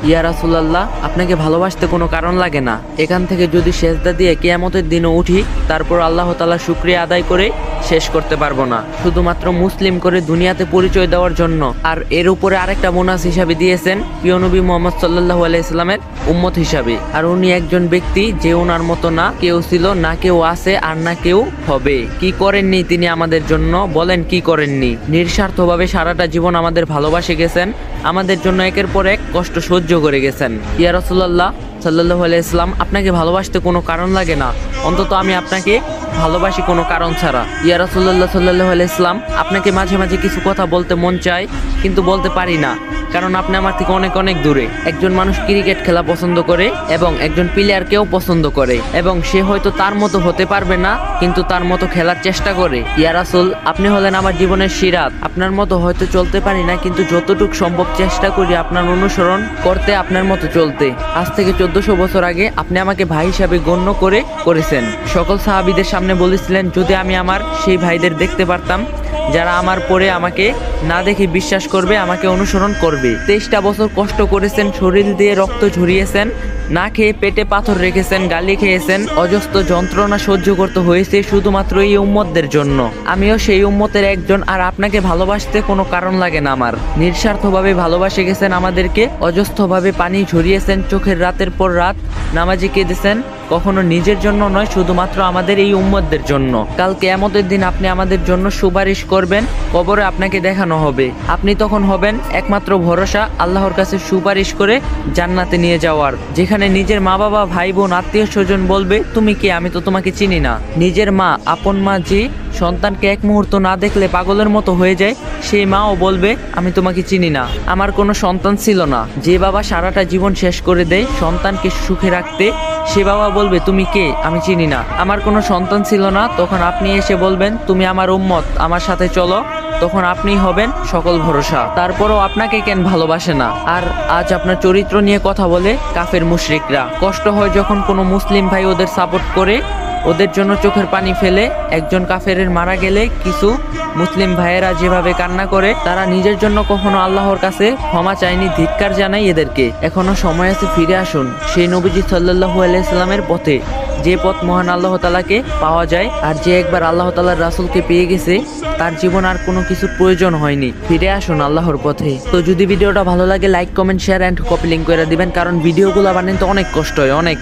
ইয়া রাসূলুল্লাহ, আপনাকে ভালোবাসতে কোনো কারণ লাগে না। এখান থেকে যদি সেজদা দিয়ে কিয়ামতের দিনও উঠি, তারপর আল্লাহ তাআলার শুকরিয়া আদায় করে শেষ করতে পারবো না, শুধুমাত্র মুসলিম করে দুনিয়াতে পরিচয় দেওয়ার জন্য। আর এর উপরে আরেকটা বোনাস হিসাবে দিয়েছেন প্রিয় নবী মুহাম্মদ সাল্লাল্লাহু আলাইহি সাল্লামের উম্মত হিসাবে। আর উনি একজন ব্যক্তি যে ওনার মতো না কেউ ছিল, না কেউ আছে, আর না কেউ হবে। কি করেননি তিনি আমাদের জন্য, বলেন কি করেননি? নিঃস্বার্থভাবে সারাটা জীবন আমাদের ভালোবাসে গেছেন, আমাদের জন্য একের পর এক কষ্ট সহ্য করে গেছেন। ইয়া রাসূলুল্লাহ সাল্লাল্লাহু আলাইহি সাল্লাম, আপনাকে ভালোবাসতে কোনো কারণ লাগে না, অন্তত আমি আপনাকে ভালোবাসি কোনো কারণ ছাড়া। ইয়া রাসূলুল্লাহ সাল্লাল্লাহু আলাইহি সাল্লাম, আপনাকে মাঝে মাঝে কিছু কথা বলতে মন চায়, কিন্তু বলতে পারি না, কারণ আপনি আমার থেকে অনেক অনেক দূরে। একজন মানুষ ক্রিকেট খেলা পছন্দ করে এবং একজন প্লেয়ারকেও পছন্দ করে, এবং সে হয়তো তার মতো হতে পারবে না, কিন্তু তার মতো খেলার চেষ্টা করে। ইয়া রাসূল, আপনি হলেন আমার জীবনের সিরাত। আপনার মতো হয়তো চলতে পারি না, কিন্তু যতটুকু সম্ভব চেষ্টা করি আপনার অনুসরণ করতে, আপনার মতো চলতে। আজ থেকে 1400 বছর আগে আপনি আমাকে ভাই হিসাবে গণ্য করেছেন। সকল সাহাবীদের সামনে বলেছিলেন, যদি আমি আমার সেই ভাইদের দেখতে পারতাম যারা আমার পরে আমাকে না দেখে বিশ্বাস করবে, আমাকে অনুসরণ করবে। 23টা বছর কষ্ট করেছেন, শরীর দিয়ে রক্ত ঝরিয়েছেন, না খেয়ে পেটে পাথর রেখেছেন, গালি খেয়েছেন, অজস্র যন্ত্রণা সহ্য করতে হয়েছে শুধুমাত্র এই উম্মতদের জন্য। আমিও সেই উম্মতের একজন, আর আপনাকে ভালোবাসতে কোনো কারণ লাগে না আমার। নিঃস্বার্থভাবে ভালোবাসে গেছেন আমাদেরকে, অজস্রভাবে পানি ঝরিয়েছেন, চোখের রাতের পর রাত নামাজে কেঁদেছেন, কখনো নিজের জন্য নয়, শুধুমাত্র আমাদের এই উম্মতদের জন্য। কাল কিয়ামতের দিন আপনি আমাদের জন্য সুপারিশ করবেন, কবরে আপনাকে দেখানো হবে, আপনি তখন হবেন একমাত্র ভরসা আল্লাহর কাছে সুপারিশ করে জান্নাতে নিয়ে যাওয়ার, যেখানে নিজের মা বাবা ভাই বোন আত্মীয় স্বজন বলবে, তুমি কে, আমি তো তোমাকে চিনি না। নিজের মা, আপন মা যে সন্তানকে এক মুহূর্ত না দেখলে পাগলের মতো হয়ে যায়, সেই মাও বলবে, আমি তোমাকে চিনি না, আমার কোনো সন্তান ছিল না। যে বাবা সারাটা জীবন শেষ করে দেয় সন্তানকে সুখে রাখতে, সে বাবা বলবে, তুমি কে, আমি চিনি না, আমার কোনো সন্তান ছিল না। তখন আপনি এসে বলবেন, তুমি আমার উম্মত, আমার সাথে চলো, তখন আপনি হবেন সকল ভরসা। তারপরও আপনাকে কেন ভালোবাসে না? আর আজ আপনার চরিত্র নিয়ে কথা বলে কাফের মুশরিকরা। কষ্ট হয় যখন কোনো মুসলিম ভাই ওদের সাপোর্ট করে, ওদের জন্য চোখের পানি ফেলে। একজন কাফেরের মারা গেলে কিছু মুসলিম ভাইয়েরা যেভাবে কান্না করে, তারা নিজের জন্য কখনো আল্লাহর কাছে ক্ষমা চায়নি, ধিক্কার জানাই এদেরকে। এখনো সময় আছে, ফিরে আসুন সেই নবীজি সাল্লাল্লাহু আলাইহি সাল্লামের পথে, যে পথ মহান আল্লাহ তাআলাকে পাওয়া যায়। আর যে একবার আল্লাহ তাআলার রাসূলকে পেয়ে গেছে, তার জীবন আর কোনো কিছুর প্রয়োজন হয়নি। ফিরে আসুন আল্লাহর পথে। তো যদি ভিডিওটা ভালো লাগে, like, comment, share and copy link করে দিবেন, কারণ ভিডিওগুলো বানাতে অনেক কষ্ট হয়, অনেক।